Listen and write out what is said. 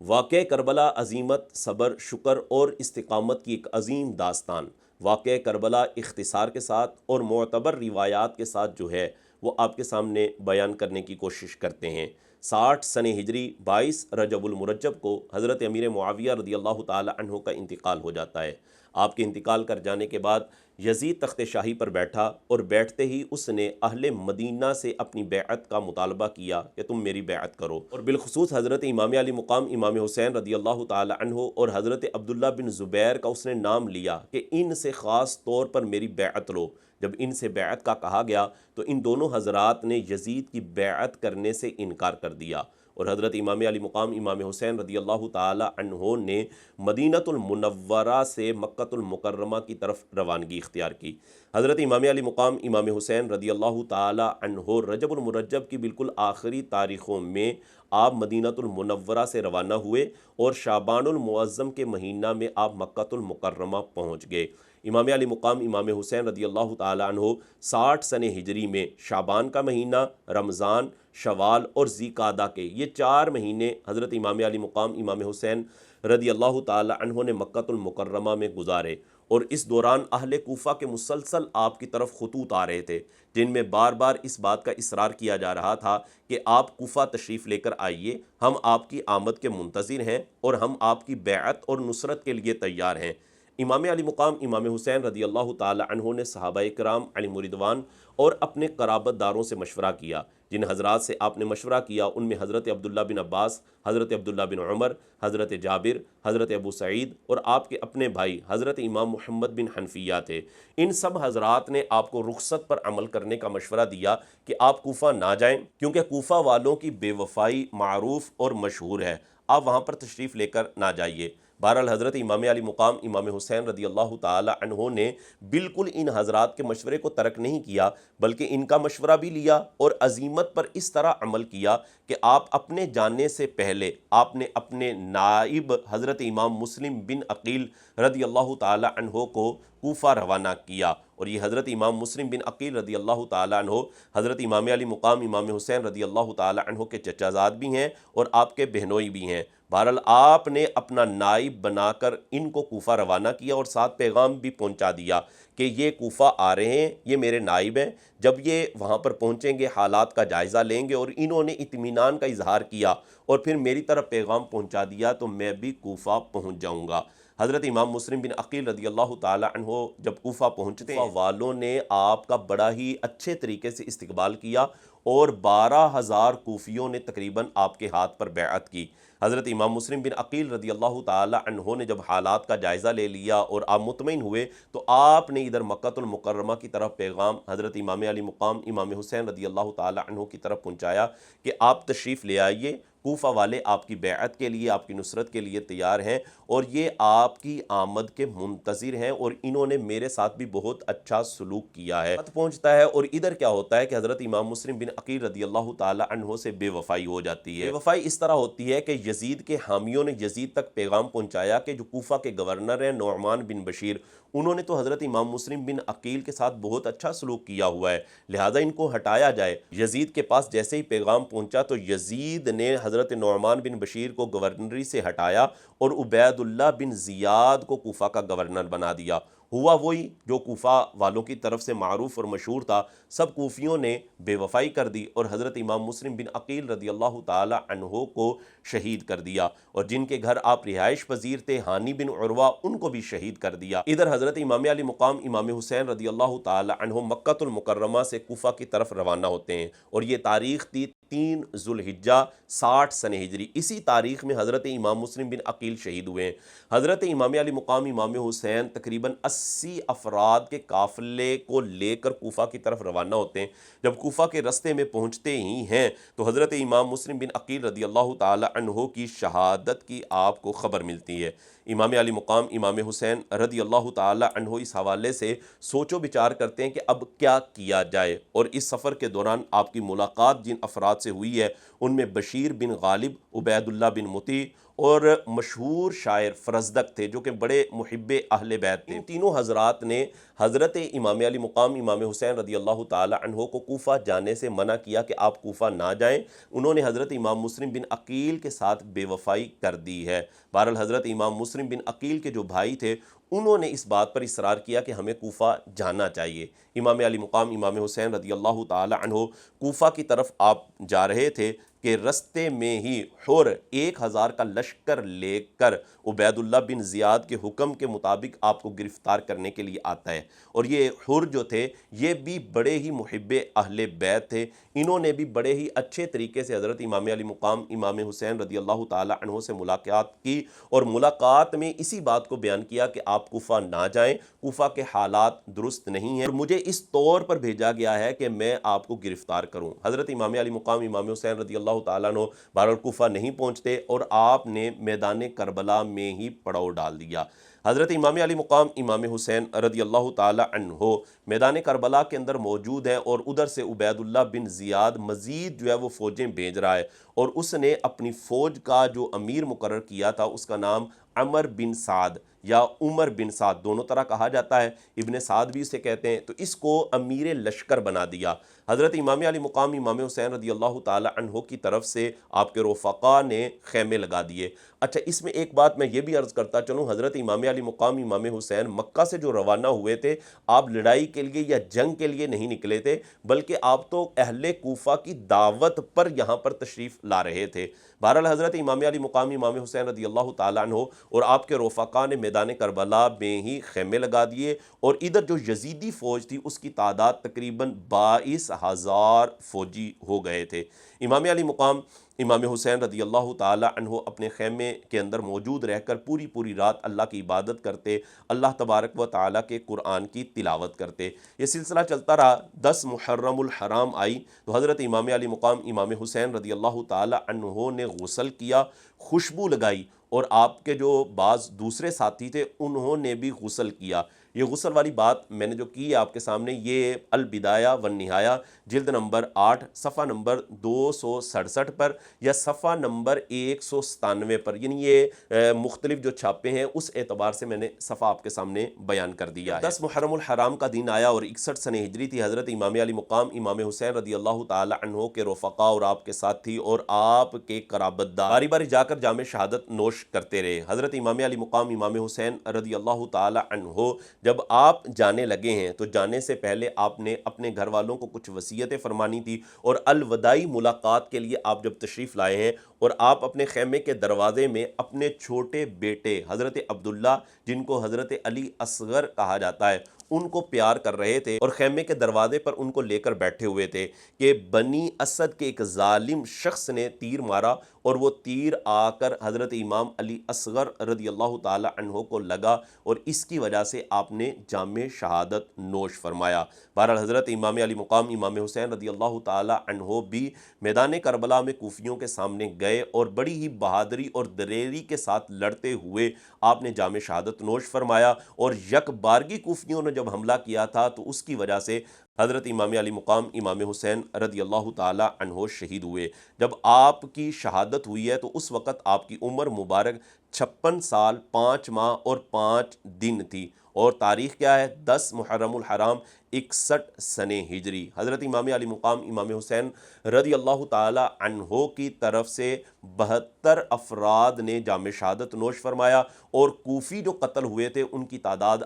واقعہ کربلا عظیمت، صبر، شکر اور استقامت کی ایک عظیم داستان واقعہ کربلا اختصار کے ساتھ اور معتبر روایات کے ساتھ جو ہے وہ آپ کے سامنے بیان کرنے کی کوشش کرتے ہیں۔ 60 سن ہجری 22 رجب المرجب کو حضرت امیر معاویہ رضی اللہ تعالی عنہ کا انتقال ہو جاتا ہے۔ آپ کے انتقال کر جانے کے بعد یزید تخت شاہی پر بیٹھا اور بیٹھتے ہی اس نے اہل مدینہ سے اپنی بیعت کا مطالبہ کیا کہ تم میری بیعت کرو، اور بالخصوص حضرت امام علی مقام امام حسین رضی اللہ تعالی عنہ اور حضرت عبداللہ بن زبیر کا اس نے نام لیا کہ ان سے خاص طور پر میری بیعت لو۔ جب ان سے بیعت کا کہا گیا تو ان دونوں حضرات نے یزید کی بیعت کرنے سے انکار کر دیا، اور حضرت امام علی مقام امام حسین رضی اللہ تعالی عنہ نے مدینۃ المنورہ سے مکہ المکرمہ کی طرف روانگی اختیار کی۔ حضرت امام علی مقام امام حسین رضی اللہ تعالی عنہ رجب المرجب کی بالکل آخری تاریخوں میں آپ مدینۃ المنورہ سے روانہ ہوئے اور شعبان المعظم کے مہینہ میں آپ مکہ المکرمہ پہنچ گئے۔ امام علی مقام امام حسین رضی اللہ تعالی عنہ 60 سن ہجری میں شعبان کا مہینہ، رمضان، شوال اور ذی قعدہ کے یہ 4 مہینے حضرت امام علی مقام امام حسین رضی اللہ تعالی عنہ نے مکہ المکرمہ میں گزارے، اور اس دوران اہل کوفہ کے مسلسل آپ کی طرف خطوط آ رہے تھے جن میں بار بار اس بات کا اصرار کیا جا رہا تھا کہ آپ کوفہ تشریف لے کر آئیے، ہم آپ کی آمد کے منتظر ہیں اور ہم آپ کی بیعت اور نصرت کے لیے تیار ہیں۔ امام علی مقام امام حسین رضی اللہ تعالی عنہ نے صحابہ کرام علیہم رضوان اور اپنے قرابت داروں سے مشورہ کیا۔ جن حضرات سے آپ نے مشورہ کیا ان میں حضرت عبداللہ بن عباس، حضرت عبداللہ بن عمر، حضرت جابر، حضرت ابو سعید اور آپ کے اپنے بھائی حضرت امام محمد بن حنفیہ تھے۔ ان سب حضرات نے آپ کو رخصت پر عمل کرنے کا مشورہ دیا کہ آپ کوفہ نہ جائیں، کیونکہ کوفہ والوں کی بے وفائی معروف اور مشہور ہے، آپ وہاں پر تشریف لے کر نہ جائیے۔ بہرحال حضرت امام علی مقام امام حسین رضی اللہ تعالی عنہ نے بالکل ان حضرات کے مشورے کو ترک نہیں کیا، بلکہ ان کا مشورہ بھی لیا اور عزیمت پر اس طرح عمل کیا کہ آپ اپنے جانے سے پہلے آپ نے اپنے نائب حضرت امام مسلم بن عقیل رضی اللہ تعالی عنہ کو کوفہ روانہ کیا، اور یہ حضرت امام مسلم بن عقیل رضی اللہ تعالی عنہ حضرت امام علی مقام امام حسین رضی اللہ تعالی عنہ کے چچا زاد بھی ہیں اور آپ کے بہنوئی بھی ہیں۔ بہرحال آپ نے اپنا نائب بنا کر ان کو کوفہ روانہ کیا اور ساتھ پیغام بھی پہنچا دیا کہ یہ کوفہ آ رہے ہیں، یہ میرے نائب ہیں، جب یہ وہاں پر پہنچیں گے حالات کا جائزہ لیں گے، اور انہوں نے اطمینان کا اظہار کیا اور پھر میری طرف پیغام پہنچا دیا تو میں بھی کوفہ پہنچ جاؤں گا۔ حضرت امام مسلم بن عقیل رضی اللہ تعالی عنہ جب کوفہ پہنچتے ہیں، کوفہ والوں نے آپ کا بڑا ہی اچھے طریقے سے استقبال کیا اور 12,000 کوفیوں نے تقریباً آپ کے ہاتھ پر بیعت کی۔ حضرت امام مسلم بن عقیل رضی اللہ تعالی عنہ نے جب حالات کا جائزہ لے لیا اور آپ مطمئن ہوئے تو آپ نے ادھر مکہ المکرمہ کی طرف پیغام حضرت امام علی مقام امام حسین رضی اللہ تعالی عنہ کی طرف پہنچایا کہ آپ تشریف لے آئیے، کوفہ والے آپ کی بیعت کے لیے، آپ کی نصرت کے لیے تیار ہیں، اور یہ آپ کی آمد کے منتظر ہیں، اور انہوں نے میرے ساتھ بھی بہت اچھا سلوک کیا ہے۔ خط پہنچتا ہے اور ادھر کیا ہوتا ہے کہ حضرت امام مسلم بن عقیل رضی اللہ تعالی عنہ سے بے وفائی ہو جاتی ہے۔ بے وفائی اس طرح ہوتی ہے کہ یزید کے حامیوں نے یزید تک پیغام پہنچایا کہ جو کوفہ کے گورنر ہیں نعمان بن بشیر، انہوں نے تو حضرت امام مسلم بن عقیل کے ساتھ بہت اچھا سلوک کیا ہوا ہے، لہٰذا ان کو ہٹایا جائے۔ یزید کے پاس جیسے ہی پیغام پہنچا تو یزید نے حضرت نعمان بن بشیر کو گورنری سے ہٹایا اور عبید اللہ بن زیاد کو کوفہ کا گورنر بنا دیا۔ ہوا وہی جو کوفہ والوں کی طرف سے معروف اور مشہور تھا، سب کوفیوں نے بے وفائی کر دی اور حضرت امام مسلم بن عقیل رضی اللہ تعالی عنہ کو شہید کر دیا، اور جن کے گھر آپ رہائش پذیر تھے ہانی بن عروہ، ان کو بھی شہید کر دیا۔ ادھر حضرت امام علی مقام امام حسین رضی اللہ تعالی عنہ مکہ المکرمہ سے کوفہ کی طرف روانہ ہوتے ہیں، اور یہ تاریخ تھی 3 ذوالحجہ 60 سن ہجری۔ اسی تاریخ میں حضرت امام مسلم بن عقیل شہید ہوئے ہیں۔ حضرت امام علی مقام امام حسین تقریباً 80 افراد کے قافلے کو لے کر کوفہ کی طرف روانہ ہوتے ہیں۔ جب کوفہ کے رستے میں پہنچتے ہی ہیں تو حضرت امام مسلم بن عقیل رضی اللہ تعالی عنہ کی شہادت کی آپ کو خبر ملتی ہے۔ امام علی مقام امام حسین رضی اللہ تعالی عنہ اس حوالے سے سوچ و بچار کرتے ہیں کہ اب کیا کیا جائے، اور اس سفر کے دوران آپ کی ملاقات جن افراد سے ہوئی ہے ان میں بشیر بن غالب، عبید اللہ بن مطیع اور مشہور شاعر فرزدق تھے جو کہ بڑے محب اہل بیت تھے۔ ان تینوں حضرات نے حضرت امام علی مقام امام حسین رضی اللہ تعالی عنہ کو کوفہ جانے سے منع کیا کہ آپ کوفہ نہ جائیں۔ انہوں نے حضرت امام مسلم بن عقیل کے ساتھ بے وفائی کر دی ہے۔ بہرحال حضرت امام مسلم بن عقیل کے جو بھائی تھے انہوں نے اس بات پر اصرار کیا کہ ہمیں کوفہ جانا چاہیے۔ امام علی مقام امام حسین رضی اللہ تعالی عنہ کوفہ کی طرف آپ جا رہے تھے کہ رستے میں ہی حر 1000 کا لشکر لے کر عبید اللہ بن زیاد کے حکم کے مطابق آپ کو گرفتار کرنے کے لیے آتا ہے۔ اور یہ حر جو تھے یہ بھی بڑے ہی محب اہل بیت تھے، انہوں نے بھی بڑے ہی اچھے طریقے سے حضرت امام علی مقام امام حسین رضی اللہ تعالی عنہ سے ملاقات کی، اور ملاقات میں اسی بات کو بیان کیا کہ آپ کوفہ نہ جائیں، کوفہ کے حالات درست نہیں ہیں اور مجھے اس طور پر بھیجا گیا ہے کہ میں آپ کو گرفتار کروں۔ حضرت امام علی مقام امام حسین رضی اللہ تعالیٰ عنہ بہرحال کوفہ نہیں پہنچتے اور آپ نے میدان کربلا میں ہی پڑاؤ ڈال دیا۔ حضرت امام علی مقام امام حسین رضی اللہ تعالی عنہ میدان کربلا کے اندر موجود ہیں، اور ادھر سے عبید اللہ بن زیاد مزید جو ہے وہ فوجیں بھیج رہا ہے، اور اس نے اپنی فوج کا جو امیر مقرر کیا تھا اس کا نام عمر بن سعد یا عمر بن سعد دونوں طرح کہا جاتا ہے، ابن سعد بھی اسے کہتے ہیں، تو اس کو امیر لشکر بنا دیا۔ حضرت امام علی مقام امام حسین رضی اللہ تعالی عنہ کی طرف سے آپ کے رفقا نے خیمے لگا دیے۔ اچھا، اس میں ایک بات میں یہ بھی عرض کرتا چلوں، حضرت امام علی مقام امام حسین مکہ سے جو روانہ ہوئے تھے، آپ لڑائی کے لیے یا جنگ کے لیے نہیں نکلے تھے، بلکہ آپ تو اہل کوفہ کی دعوت پر یہاں پر تشریف لا رہے تھے۔ بہرحال حضرت امام علی مقام امام حسین رضی اللہ تعالیٰ عنہ اور آپ کے رفقا نے میدان کربلا میں ہی خیمے لگا دیے، اور ادھر جو یزیدی فوج تھی اس کی تعداد تقریباً 22,000 فوجی ہو گئے تھے۔ امام علی مقام امام حسین رضی اللہ تعالی عنہ اپنے خیمے کے اندر موجود رہ کر پوری رات اللہ کی عبادت کرتے، اللہ تبارک و تعالیٰ کے قرآن کی تلاوت کرتے۔ یہ سلسلہ چلتا رہا، 10 محرم الحرام آئی تو حضرت امام علی مقام امام حسین رضی اللہ تعالی عنہ نے غسل کیا، خوشبو لگائی، اور آپ کے جو بعض دوسرے ساتھی تھے انہوں نے بھی غسل کیا۔ یہ غسل والی بات میں نے جو کی ہے آپ کے سامنے، یہ البدایہ والنہایہ جلد نمبر 8 صفحہ نمبر 267 پر یا صفحہ نمبر 197 پر، یعنی یہ مختلف جو چھاپے ہیں اس اعتبار سے میں نے صفحہ آپ کے سامنے بیان کر دیا ہے۔ 10 محرم الحرام کا دن آیا اور 61 سنہ ہجری تھی۔ حضرت امام علی مقام امام حسین رضی اللہ تعالی عنہ کے رفقا اور آپ کے ساتھی اور آپ کے قرابت دار باری باری جا کر جام شہادت نوش کرتے رہے۔ حضرت امام علی مقام امام حسین رضی اللہ تعالی عنہ جب آپ جانے لگے ہیں تو جانے سے پہلے آپ نے اپنے گھر والوں کو کچھ وصیتیں فرمانی تھی، اور الوداعی ملاقات کے لیے آپ جب تشریف لائے ہیں اور آپ اپنے خیمے کے دروازے میں اپنے چھوٹے بیٹے حضرت عبداللہ جن کو حضرت علی اصغر کہا جاتا ہے ان کو پیار کر رہے تھے، اور خیمے کے دروازے پر ان کو لے کر بیٹھے ہوئے تھے کہ بنی اسد کے ایک ظالم شخص نے تیر مارا، اور وہ تیر آ کر حضرت امام علی اصغر رضی اللہ تعالی عنہ کو لگا، اور اس کی وجہ سے آپ نے جام شہادت نوش فرمایا۔ بہرحال حضرت امام علی مقام امام حسین رضی اللہ تعالی عنہ بھی میدان کربلا میں کوفیوں کے سامنے گئے، اور بڑی ہی بہادری اور دلیری کے ساتھ لڑتے ہوئے آپ نے جام شہادت نوش فرمایا، اور یک بارگی کوفیوں نے جب حملہ کیا تھا تو اس کی وجہ سے حضرت امام علی مقام امام حسین رضی اللہ تعالی عنہ شہید ہوئے۔ جب آپ کی شہادت ہوئی ہے تو اس وقت آپ کی عمر مبارک 56 سال 5 ماہ اور 5 دن تھی، اور تاریخ کیا ہے؟ 10 محرم الحرام 61 سنہ ہجری۔ حضرت امام علی مقام امام حسین رضی اللہ تعالی عنہ کی طرف سے 72 افراد نے جام شہادت نوش فرمایا، اور کوفی جو قتل ہوئے تھے ان کی تعداد